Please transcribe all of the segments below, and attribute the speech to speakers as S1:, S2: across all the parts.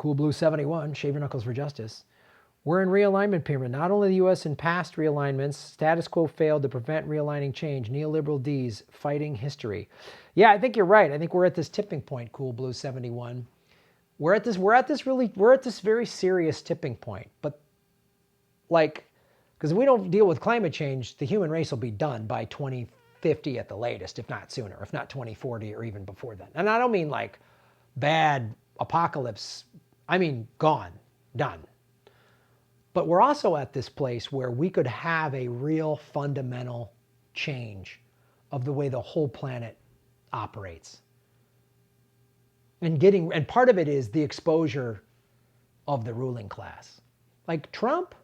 S1: Cool Blue 71, shave your knuckles for justice. We're in realignment period. Not only the U.S. in past realignments, status quo failed to prevent realigning change. Neoliberal D's fighting history. Yeah, I think you're right. I think we're at this tipping point, Cool Blue 71. We're at this very serious tipping point. But like, because if we don't deal with climate change, the human race will be done by 2050 at the latest, if not sooner, if not 2040 or even before then. And I don't mean like bad apocalypse. I mean gone, done. But we're also at this place where we could have a real fundamental change of the way the whole planet operates. And part of it is the exposure of the ruling class. Like Trump,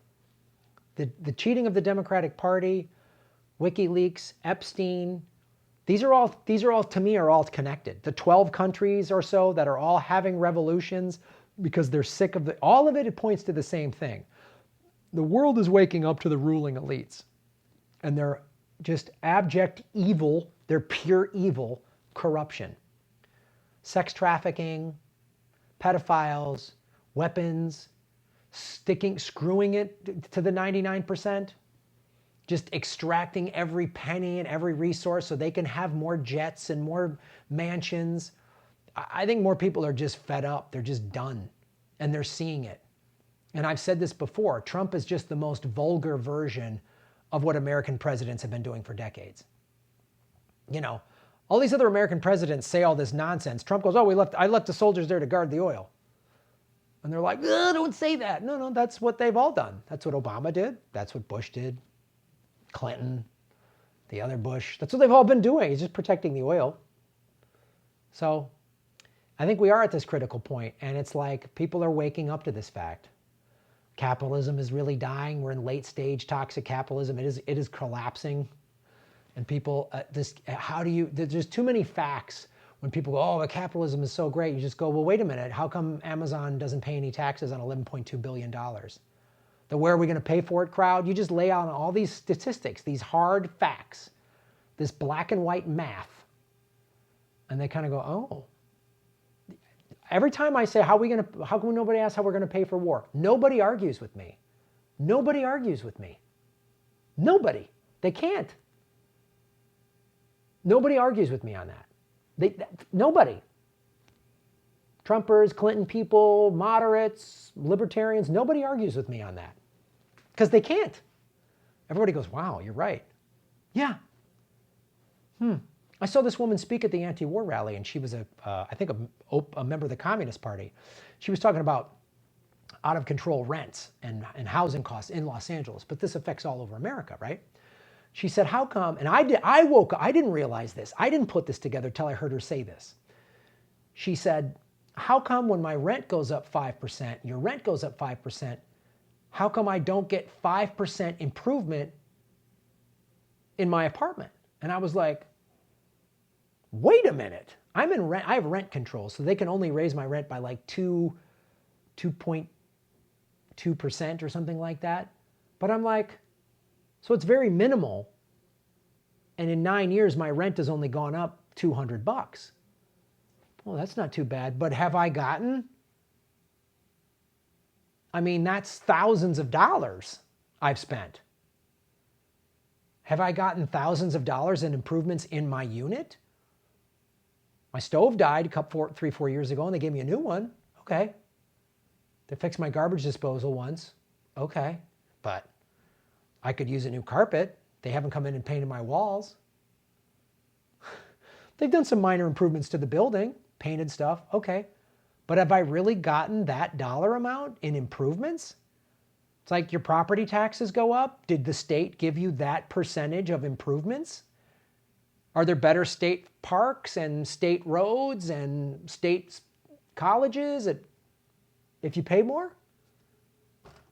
S1: the cheating of the Democratic Party, WikiLeaks, Epstein, these are all to me are all connected. The 12 countries or so that are all having revolutions because they're sick of all of it, it points to the same thing. The world is waking up to the ruling elites, and they're just abject evil, they're pure evil, corruption. Sex trafficking, pedophiles, weapons, screwing it to the 99%, just extracting every penny and every resource so they can have more jets and more mansions. I think more people are just fed up. They're just done, and they're seeing it. And I've said this before, Trump is just the most vulgar version of what American presidents have been doing for decades. You know, all these other American presidents say all this nonsense. Trump goes, oh, I left the soldiers there to guard the oil. And they're like, don't say that. No, that's what they've all done. That's what Obama did. That's what Bush did. Clinton, the other Bush. That's what they've all been doing. He's just protecting the oil. So I think we are at this critical point, and it's like people are waking up to this fact. Capitalism is really dying. We're in late stage toxic capitalism. It is collapsing. And people, there's too many facts when people go, oh, capitalism is so great. You just go, well, wait a minute. How come Amazon doesn't pay any taxes on $11.2 billion? The where are we going to pay for it crowd? You just lay out all these statistics, these hard facts, this black and white math. And they kind of go, oh. Every time I say, how come nobody asks how we're going to pay for war? Nobody argues with me. Nobody argues with me. Nobody. They can't. Nobody argues with me on that. Nobody. Trumpers, Clinton people, moderates, libertarians, nobody argues with me on that. Because they can't. Everybody goes, wow, you're right. Yeah. I saw this woman speak at the anti-war rally, and she was I think a member of the Communist Party. She was talking about out of control rents and housing costs in Los Angeles, but this affects all over America, right? She said, how come, and I woke up, I didn't realize this. I didn't put this together till I heard her say this. She said, how come when my rent goes up 5%, your rent goes up 5%, how come I don't get 5% improvement in my apartment? And I was like, wait a minute. I'm in rent. I have rent control, so they can only raise my rent by like 2.2% or something like that. But I'm like, so it's very minimal. And in 9 years, my rent has only gone up $200. Well, that's not too bad. But have I gotten? I mean, that's thousands of dollars I've spent. Have I gotten thousands of dollars in improvements in my unit? My stove died 3-4 years ago, and they gave me a new one. Okay. They fixed my garbage disposal once. Okay. But I could use a new carpet. They haven't come in and painted my walls. They've done some minor improvements to the building, painted stuff. Okay. But have I really gotten that dollar amount in improvements? It's like your property taxes go up. Did the state give you that percentage of improvements? Are there better state parks and state roads and state colleges if you pay more?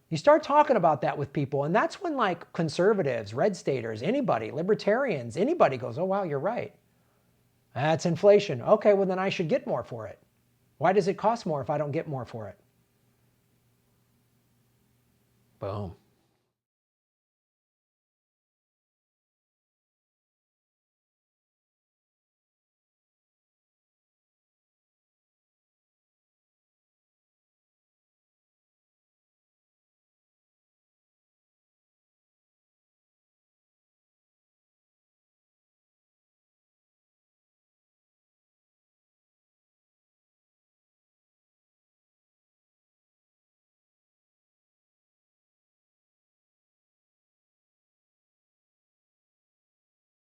S1: You start talking about that with people, and that's when like conservatives, red staters, anybody, libertarians, anybody goes, oh, wow, you're right. That's inflation. Okay, well, then I should get more for it. Why does it cost more if I don't get more for it? Boom.